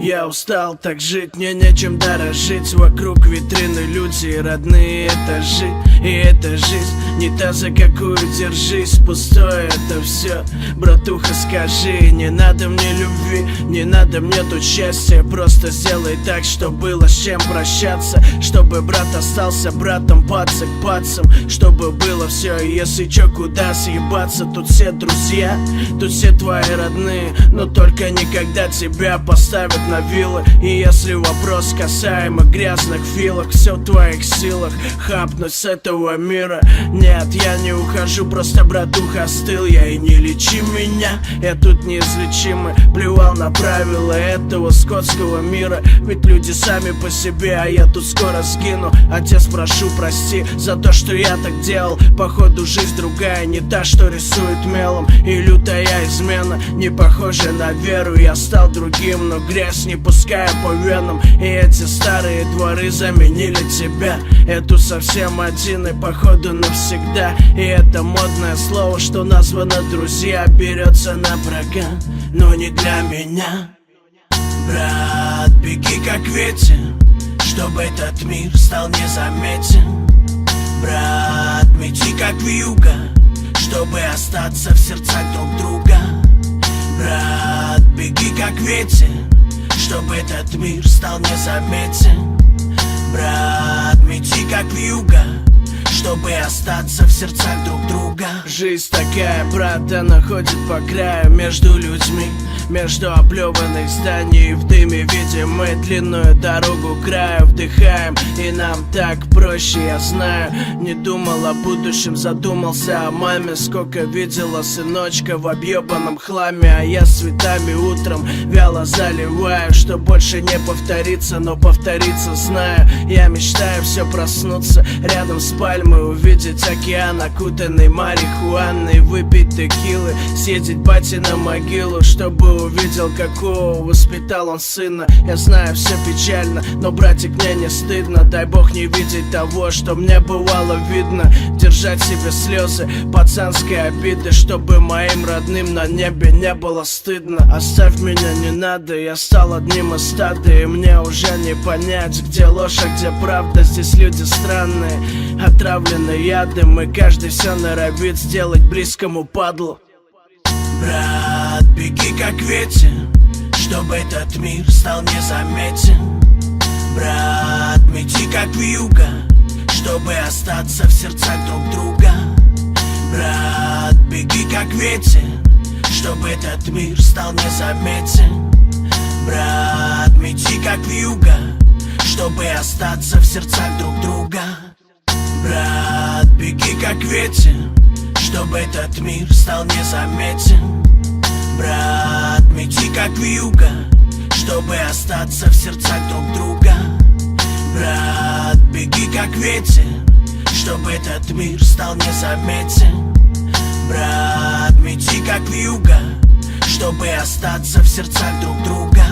Я устал так жить, мне нечем дорожить. Вокруг витрины люди и родные этажи. И эта жизнь не та, за какую держись. Пустое это все, братуха, скажи. Не надо мне любви, не надо мне тут счастья. Просто сделай так, чтобы было с чем прощаться. Чтобы брат остался братом, паца к пацам. Чтобы было все, и если чё, куда съебаться. Тут все друзья, тут все твои родные. Но только никогда тебя поставят на вилы. И если вопрос касаемо грязных филок, все в твоих силах хапнуть с этого мира. Нет, я не ухожу, просто братуха остыл я. И не лечи меня, я тут неизлечимый. Плевал на правила этого скотского мира. Ведь люди сами по себе, а я тут скоро сгину. Отец, прошу, прости за то, что я так делал. Походу жизнь другая, не та, что рисует мелом. И лютая измена, не похожа на веру. Я стал другим, но грязь не пуская по венам. И эти старые дворы заменили тебя. Эту совсем один и походу навсегда. И это модное слово, что названо друзья, берется на проган, но не для меня. Брат, беги как ветер, чтобы этот мир стал незаметен. Брат, мети как вьюга, чтобы остаться в сердцах друг друга. Брат, беги как ветер, чтобы этот мир стал незаметен. Брат, мети как вьюга, чтобы остаться в сердцах друг друга. Жизнь такая, брат, она ходит по краю между людьми, между облеванных зданий. В дыме видим мы длинную дорогу к краю. Вдыхаем, и нам так проще, я знаю. Не думал о будущем, задумался о маме. Сколько видела сыночка в объебанном хламе. А я цветами утром вяло заливаю, что больше не повторится, но повторится знаю. Я мечтаю все проснуться рядом с пальмой, увидеть океан, окутанный марихуаной, выпить текилы, съездить бате на могилу, чтобы увидел, какого воспитал он сына. Я знаю, все печально, но, братик, мне не стыдно. Дай бог не видеть того, что мне бывало видно. Держать в себе слезы пацанской обиды, чтобы моим родным на небе не было стыдно. Оставь меня, не надо, я стал одним из стада. И мне уже не понять, где ложь, а где правда. Здесь люди странные, отравлены ядом, и каждый все норовит сделать близкому падлу. Брат, беги как ветер, чтобы этот мир стал незаметен. Брат, мети как вьюга, чтобы остаться в сердцах друг друга. Брат, беги как ветер, чтобы этот мир стал незаметен. Брат, мети как вьюга, чтобы остаться в сердцах друг друга. Брат, беги как ветер, чтобы этот мир стал незаметен. Брат, мети как вьюга, чтобы остаться в сердцах друг друга. Брат, беги как ветер, чтобы этот мир стал незаметен. Брат, мети как вьюга, чтобы остаться в сердцах друг друга.